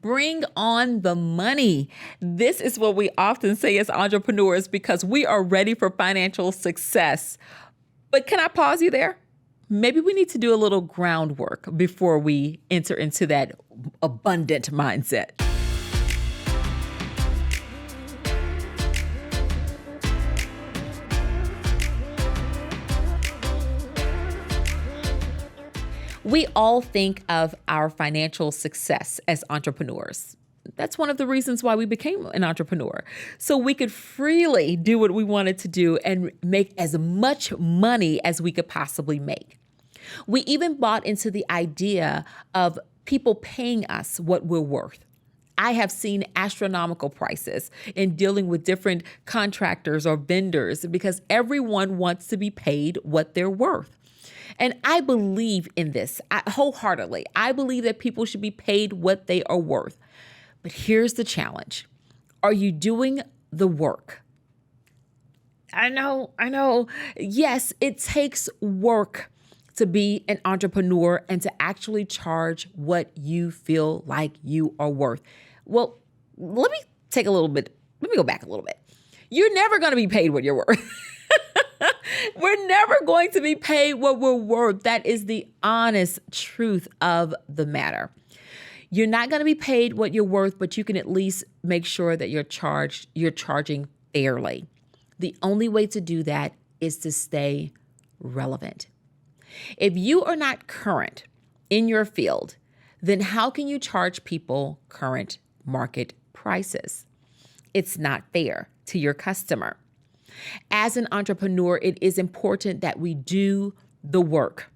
Bring on the money. This is what we often say as entrepreneurs because we are ready for financial success. But can I pause you there? Maybe we need to do a little groundwork before we enter into that abundant mindset. We all think of our financial success as entrepreneurs. That's one of the reasons why we became an entrepreneur. So we could freely do what we wanted to do and make as much money as we could possibly make. We even bought into the idea of people paying us what we're worth. I have seen astronomical prices in dealing with different contractors or vendors because everyone wants to be paid what they're worth. And I believe in this wholeheartedly. I believe that people should be paid what they are worth. But here's the challenge. Are you doing the work? I know. Yes, it takes work to be an entrepreneur and to actually charge what you feel like you are worth. Well, let me go back a little bit. You're never going to be paid what you're worth. We're never going to be paid what we're worth. That is the honest truth of the matter. You're not going to be paid what you're worth, but you can at least make sure that you're charging fairly. The only way to do that is to stay relevant. If you are not current in your field, then how can you charge people current market prices? It's not fair to your customer. As an entrepreneur, it is important that we do the work.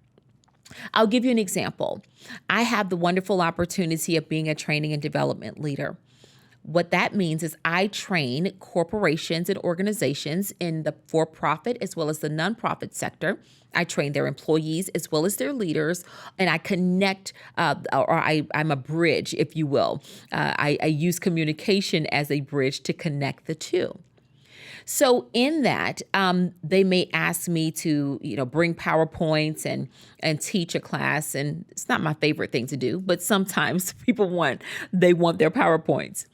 I'll give you an example. I have the wonderful opportunity of being a training and development leader. What that means is I train corporations and organizations in the for-profit as well as the nonprofit sector. I train their employees as well as their leaders, and I connect, I'm a bridge, if you will. I use communication as a bridge to connect the two. So in that, they may ask me to, bring PowerPoints and teach a class. And it's not my favorite thing to do, but sometimes people want their PowerPoints.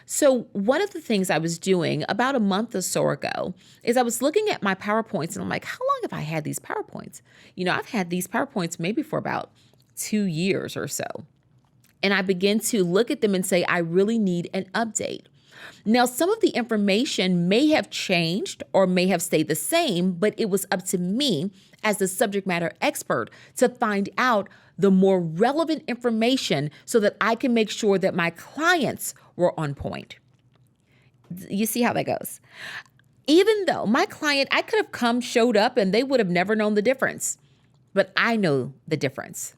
So one of the things I was doing about a month or so ago is I was looking at my PowerPoints and I'm like, how long have I had these PowerPoints? I've had these PowerPoints maybe for about 2 years or so. And I began to look at them and say, I really need an update. Now, some of the information may have changed or may have stayed the same, but it was up to me as the subject matter expert to find out the more relevant information so that I can make sure that my clients were on point. You see how that goes? Even though my client, I could have showed up and they would have never known the difference, but I know the difference.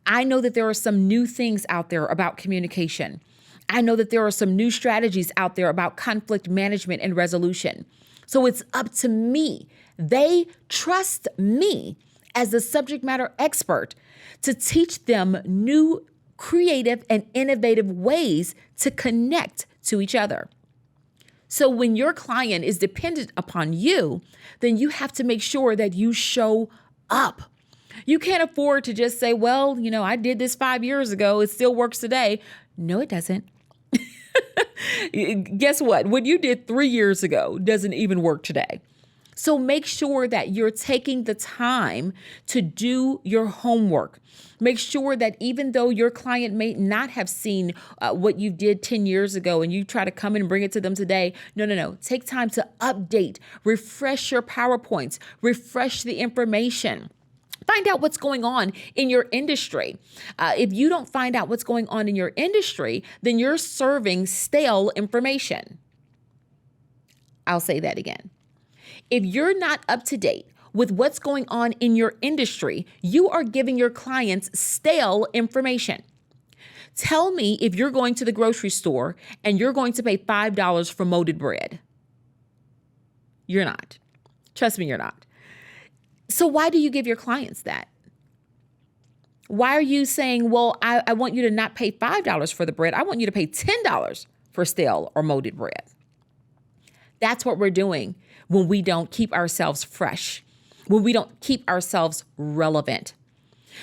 I know that there are some new things out there about communication. I know that there are some new strategies out there about conflict management and resolution. So it's up to me. They trust me as the subject matter expert to teach them new, creative, and innovative ways to connect to each other. So when your client is dependent upon you, then you have to make sure that you show up. You can't afford to just say, well, I did this 5 years ago. It still works today. No, it doesn't. Guess what? What you did 3 years ago doesn't even work today. So make sure that you're taking the time to do your homework. Make sure that even though your client may not have seen what you did 10 years ago and you try to come in and bring it to them today, no. Take time to update, refresh your PowerPoints, refresh the information. Find out what's going on in your industry. If you don't find out what's going on in your industry, then you're serving stale information. I'll say that again. If you're not up to date with what's going on in your industry, you are giving your clients stale information. Tell me if you're going to the grocery store and you're going to pay $5 for molded bread. You're not. Trust me, you're not. So why do you give your clients that? Why are you saying, well, I want you to not pay $5 for the bread. I want you to pay $10 for stale or molded bread. That's what we're doing when we don't keep ourselves fresh, when we don't keep ourselves relevant.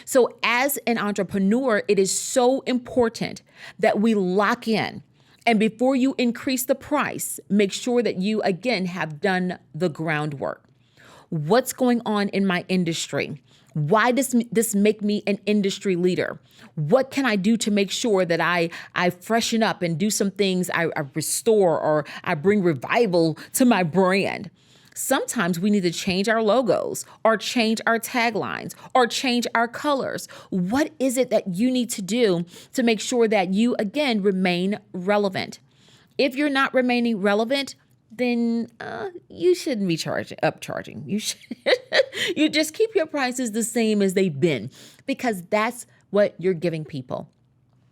So as an entrepreneur, it is so important that we lock in. And before you increase the price, make sure that you, again, have done the groundwork. What's going on in my industry? Why does this make me an industry leader? What can I do to make sure that I freshen up and do some things, I restore or I bring revival to my brand? Sometimes we need to change our logos or change our taglines or change our colors. What is it that you need to do to make sure that you, again, remain relevant? If you're not remaining relevant, then you shouldn't be upcharging. You just keep your prices the same as they've been, because that's what you're giving people.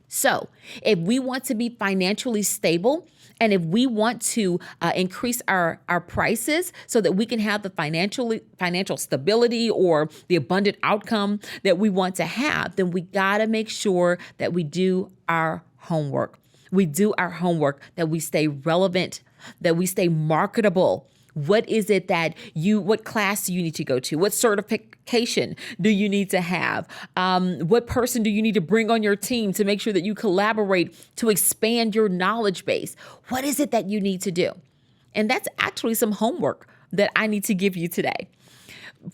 So if we want to be financially stable, and if we want to increase our prices so that we can have the financial stability or the abundant outcome that we want to have, then we got to make sure that we do our homework. We do our homework, that we stay relevant, that we stay marketable. What is it that what class do you need to go to? What certification do you need to have? What person do you need to bring on your team to make sure that you collaborate to expand your knowledge base? What is it that you need to do? And that's actually some homework that I need to give you today.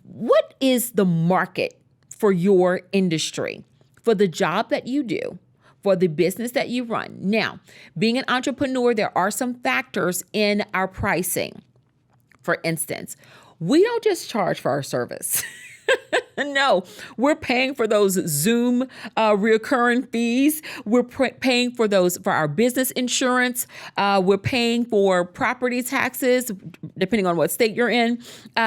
What is the market for your industry, for the job that you do, for the business that you run? Now, being an entrepreneur, there are some factors in our pricing. For instance, we don't just charge for our service. No, we're paying for those Zoom recurring fees. We're paying for our business insurance. We're paying for property taxes, depending on what state you're in.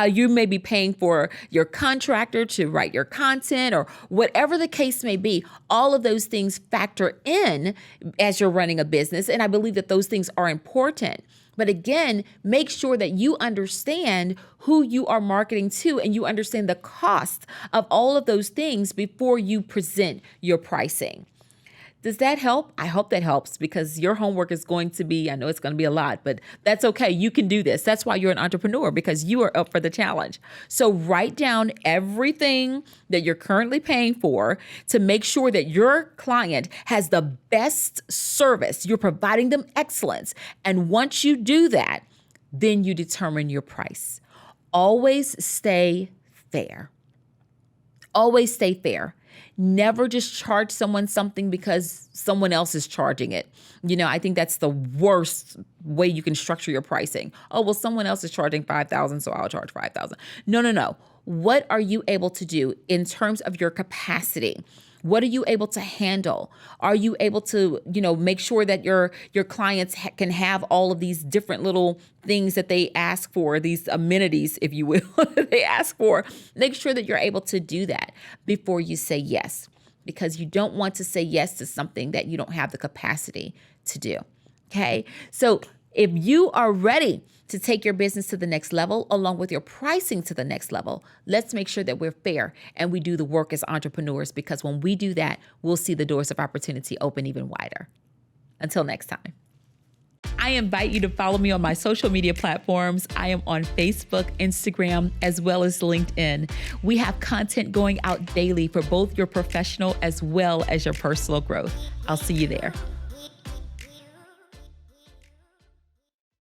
You may be paying for your contractor to write your content, or whatever the case may be. All of those things factor in as you're running a business. And I believe that those things are important. But again, make sure that you understand who you are marketing to and you understand the cost of all of those things before you present your pricing. Does that help? I hope that helps, because your homework is going to be, I know it's going to be a lot, but that's okay. You can do this. That's why you're an entrepreneur, because you are up for the challenge. So write down everything that you're currently paying for to make sure that your client has the best service. You're providing them excellence. And once you do that, then you determine your price. Always stay fair. Always stay fair. Never just charge someone something because someone else is charging it. I think that's the worst way you can structure your pricing. Oh, well, someone else is charging $5,000, so I'll charge $5,000. No. What are you able to do in terms of your capacity? What are you able to handle? Are you able to, make sure that your clients can have all of these different little things that they ask for, these amenities, if you will, they ask for? Make sure that you're able to do that before you say yes, because you don't want to say yes to something that you don't have the capacity to do. Okay. So if you are ready to take your business to the next level, along with your pricing to the next level, let's make sure that we're fair and we do the work as entrepreneurs, because when we do that, we'll see the doors of opportunity open even wider. Until next time. I invite you to follow me on my social media platforms. I am on Facebook, Instagram, as well as LinkedIn. We have content going out daily for both your professional as well as your personal growth. I'll see you there.